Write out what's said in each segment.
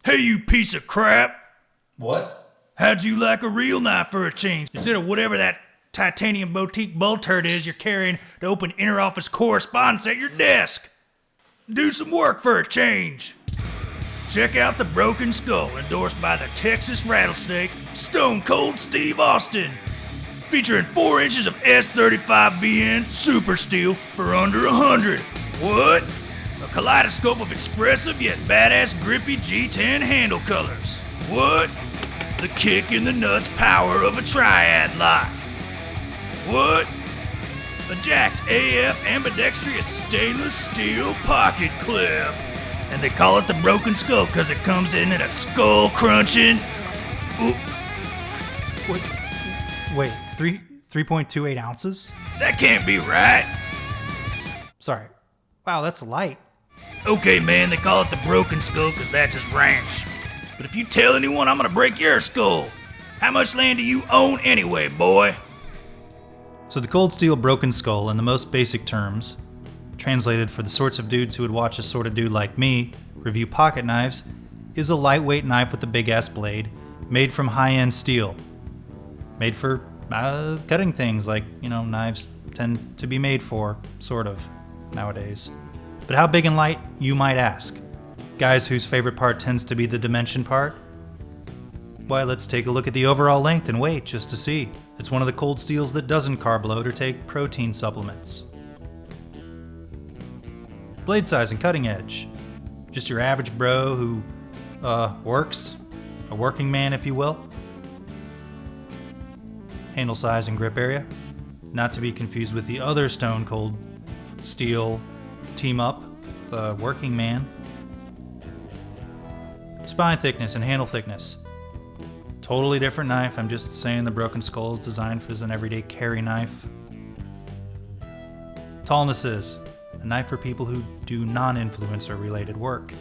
Hey, you piece of crap! What? How'd you like a real knife for a change? Instead of whatever that titanium boutique bull turd is you're carrying to open inter-office correspondence at your desk. Do some work for a change. Check out the Broken Skull, endorsed by the Texas Rattlesnake, Stone Cold Steve Austin. Featuring 4 inches of S35VN Super Steel for under $100. What? A kaleidoscope of expressive yet badass grippy G10 handle colors. What? The kick in the nuts power of a triad lock. What? A jacked AF ambidextrous stainless steel pocket clip. And they call it the Broken Skull because it comes in at a skull crunching. Wait, 3.28 ounces? That can't be right. Sorry. Wow, that's light. Okay, man, they call it the Broken Skull because that's his ranch. But if you tell anyone, I'm gonna break your skull. How much land do you own anyway, boy? So the Cold Steel Broken Skull, in the most basic terms, translated for the sorts of dudes who would watch a sort of dude like me review pocket knives, is a lightweight knife with a big-ass blade made from high-end steel. Made for cutting things like, knives tend to be made for, sort of, nowadays. But how big and light, you might ask? Guys whose favorite part tends to be the dimension part? Why, let's take a look at the overall length and weight just to see. It's one of the cold steels that doesn't carb load or take protein supplements. Blade size and cutting edge. Just your average bro who, works. A working man, if you will. Handle size and grip area. Not to be confused with the other Stone Cold Steel team up, the working man. Spine thickness and handle thickness. Totally different knife. I'm just saying the Broken Skull is designed for as an everyday carry knife. Tallness is a knife for people who do non-influencer related work.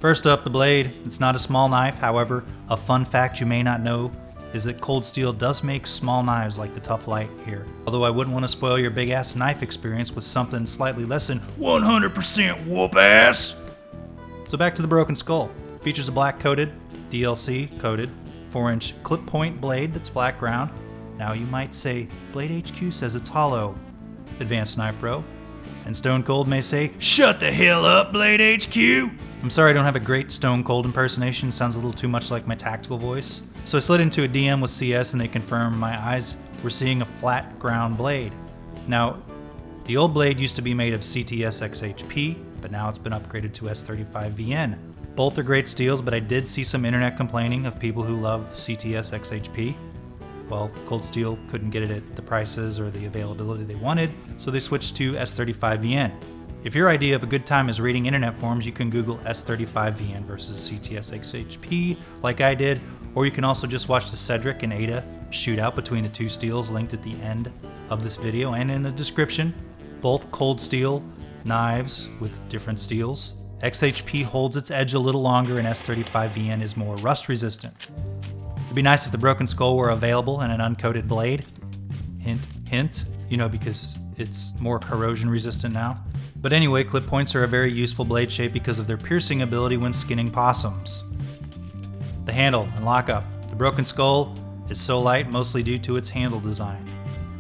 First up, the blade. It's not a small knife. However, a fun fact you may not know is that Cold Steel does make small knives like the Tough Light here. Although I wouldn't want to spoil your big ass knife experience with something slightly less than 100% whoop ass. So back to the Broken Skull. Features a black coated, DLC coated, 4-inch clip point blade that's flat ground. Now you might say, Blade HQ says it's hollow, Advanced Knife Bro. And Stone Cold may say, shut the hell up, Blade HQ. I'm sorry I don't have a great Stone Cold impersonation, sounds a little too much like my tactical voice. So I slid into a DM with CS and they confirmed my eyes were seeing a flat ground blade. Now, the old blade used to be made of cts-xhp, but now it's been upgraded to S35VN. Both are great steels, but I did see some internet complaining of people who love cts-xhp. Well, Cold Steel couldn't get it at the prices or the availability they wanted, so they switched to S35VN. If your idea of a good time is reading internet forums, you can Google S35VN versus cts-xhp like I did, or you can also just watch the Cedric and Ada shootout between the two steels linked at the end of this video and in the description. Both Cold Steel knives with different steels. XHP holds its edge a little longer and S35VN is more rust resistant. It'd be nice if the Broken Skull were available in an uncoated blade. Hint, hint, because it's more corrosion resistant now. But anyway, clip points are a very useful blade shape because of their piercing ability when skinning possums. The handle and lockup. The Broken Skull is so light mostly due to its handle design.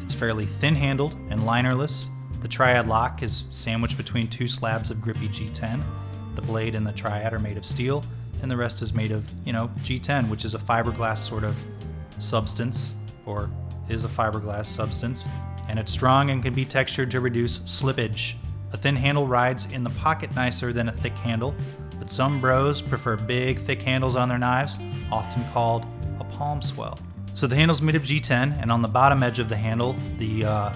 It's fairly thin-handled and linerless. The triad lock is sandwiched between 2 slabs of grippy G10. The blade and the triad are made of steel, and the rest is made of, G10, which is a fiberglass sort of substance, or is a fiberglass substance, and it's strong and can be textured to reduce slippage. A thin handle rides in the pocket nicer than a thick handle, but some bros prefer big, thick handles on their knives, often called a palm swell. So the handle's made of G10, and on the bottom edge of the handle, the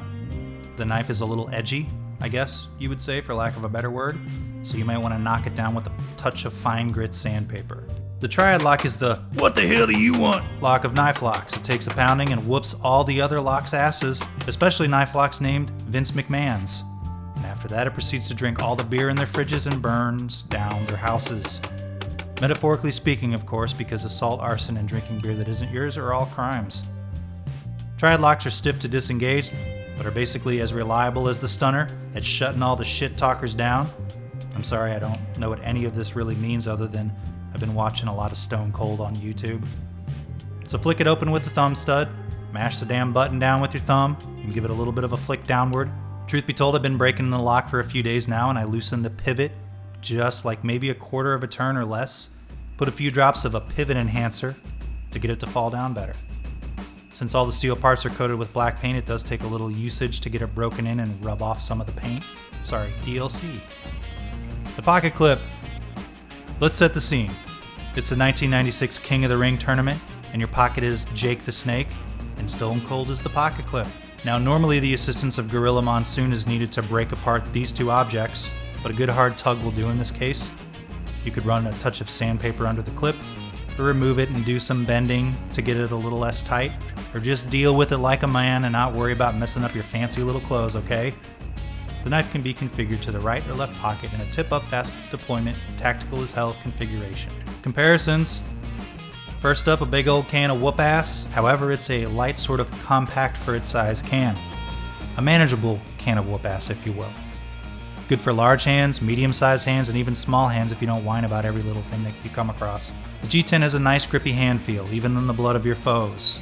knife is a little edgy, I guess you would say, for lack of a better word, so you might want to knock it down with a touch of fine grit sandpaper. The triad lock is the what the hell do you want lock of knife locks. It takes a pounding and whoops all the other locks' asses, especially knife locks named Vince McMahon's. And after that, it proceeds to drink all the beer in their fridges and burns down their houses. Metaphorically speaking, of course, because assault, arson, and drinking beer that isn't yours are all crimes. Triad locks are stiff to disengage, but are basically as reliable as the stunner at shutting all the shit talkers down. I'm sorry, I don't know what any of this really means other than I've been watching a lot of Stone Cold on YouTube. So flick it open with the thumb stud, mash the damn button down with your thumb, and give it a little bit of a flick downward. Truth be told, I've been breaking the lock for a few days now, and I loosened the pivot just like maybe a quarter of a turn or less. Put a few drops of a pivot enhancer to get it to fall down better. Since all the steel parts are coated with black paint, it does take a little usage to get it broken in and rub off some of the paint. Sorry, DLC. The pocket clip. Let's set the scene. It's the 1996 King of the Ring tournament, and your pocket is Jake the Snake, and Stone Cold is the pocket clip. Now, normally the assistance of Gorilla Monsoon is needed to break apart these two objects, but a good hard tug will do in this case. You could run a touch of sandpaper under the clip, or remove it and do some bending to get it a little less tight, or just deal with it like a man and not worry about messing up your fancy little clothes, okay? The knife can be configured to the right or left pocket in a tip-up fast deployment, tactical as hell configuration. Comparisons. First up, a big old can of whoop ass. However, it's a light, sort of compact for its size can. A manageable can of whoop ass, if you will. Good for large hands, medium-sized hands, and even small hands if you don't whine about every little thing that you come across. The G10 has a nice grippy hand feel, even in the blood of your foes.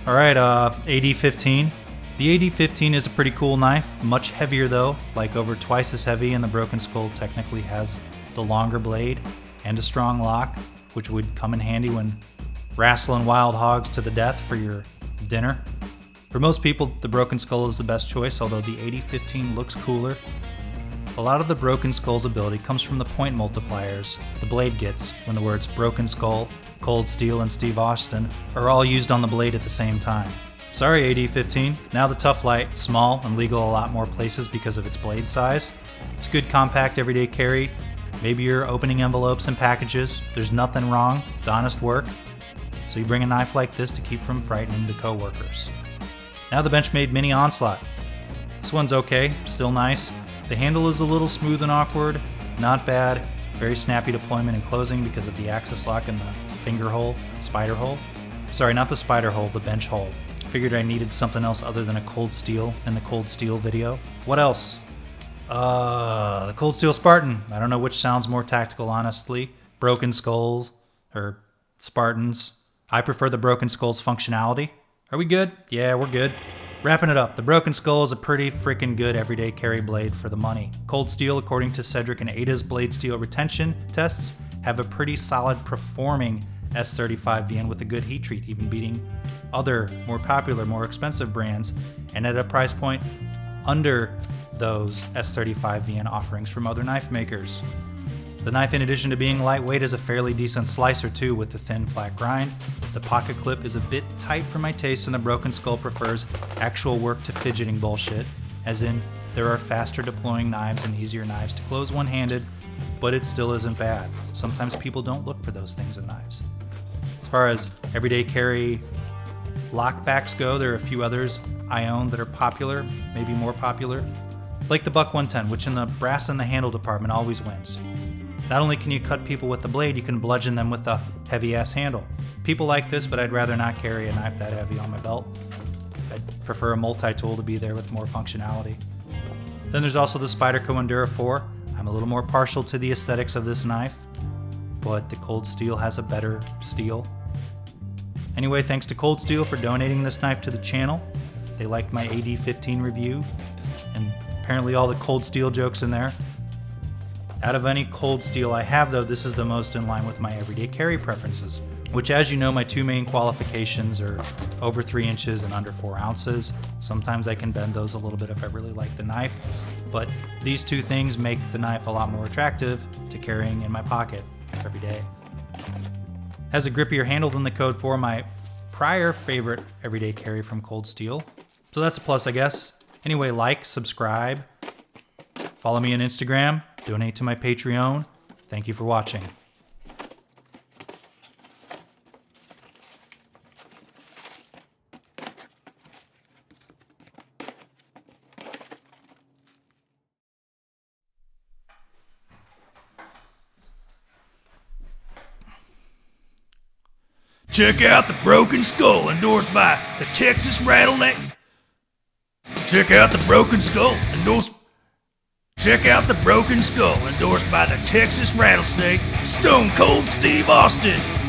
Alright, AD-15. The AD-15 is a pretty cool knife, much heavier though, like over twice as heavy, and the Broken Skull technically has the longer blade and a strong lock, which would come in handy when wrestling wild hogs to the death for your dinner. For most people, the Broken Skull is the best choice, although the AD-15 looks cooler. A lot of the Broken Skull's ability comes from the point multipliers the blade gets when the words Broken Skull, Cold Steel, and Steve Austin are all used on the blade at the same time. Sorry AD-15, now the Tough Light, small and legal a lot more places because of its blade size. It's good compact everyday carry. Maybe you're opening envelopes and packages. There's nothing wrong, it's honest work. So you bring a knife like this to keep from frightening the co-workers. Now the Benchmade Mini Onslaught. This one's okay, still nice. The handle is a little smooth and awkward, not bad. Very snappy deployment and closing because of the axis lock and the finger hole, spider hole. Sorry, not the spider hole, the bench hole. Figured I needed something else other than a cold steel in the cold steel video. What else? The Cold Steel Spartan. I don't know which sounds more tactical, honestly. Broken Skulls or Spartans. I prefer the Broken Skull's functionality. Are we good? Yeah, we're good. Wrapping it up, the Broken Skull is a pretty freaking good everyday carry blade for the money. Cold Steel, according to Cedric and Ada's blade steel retention tests, have a pretty solid performing S35VN with a good heat treat, even beating other more popular, more expensive brands, and at a price point under those S35VN offerings from other knife makers. The knife, in addition to being lightweight, is a fairly decent slicer too with the thin flat grind. The pocket clip is a bit tight for my taste, and the Broken Skull prefers actual work to fidgeting bullshit, as in there are faster deploying knives and easier knives to close one-handed, but it still isn't bad. Sometimes people don't look for those things in knives. As far as everyday carry lockbacks go, there are a few others I own that are popular, maybe more popular, like the Buck 110, which in the brass and the handle department always wins. Not only can you cut people with the blade, you can bludgeon them with the heavy-ass handle. People like this, but I'd rather not carry a knife that heavy on my belt. I'd prefer a multi-tool to be there with more functionality. Then there's also the Spyderco Endura 4. I'm a little more partial to the aesthetics of this knife, but the Cold Steel has a better steel. Anyway, thanks to Cold Steel for donating this knife to the channel. They liked my AD-15 review, and apparently all the Cold Steel jokes in there. Out of any Cold Steel I have, though, this is the most in line with my everyday carry preferences, which, as you know, my two main qualifications are over 3 inches and under 4 ounces. Sometimes I can bend those a little bit if I really like the knife, but these two things make the knife a lot more attractive to carrying in my pocket every day. Has a grippier handle than the Code 4, my prior favorite everyday carry from Cold Steel, so that's a plus, I guess. Anyway, like, subscribe, follow me on Instagram, donate to my Patreon. Thank you for watching. Check out the Broken Skull, endorsed by the Texas Rattlesnake. Check out the Broken Skull, endorsed. Check out the Broken Skull, endorsed by the Texas Rattlesnake, Stone Cold Steve Austin.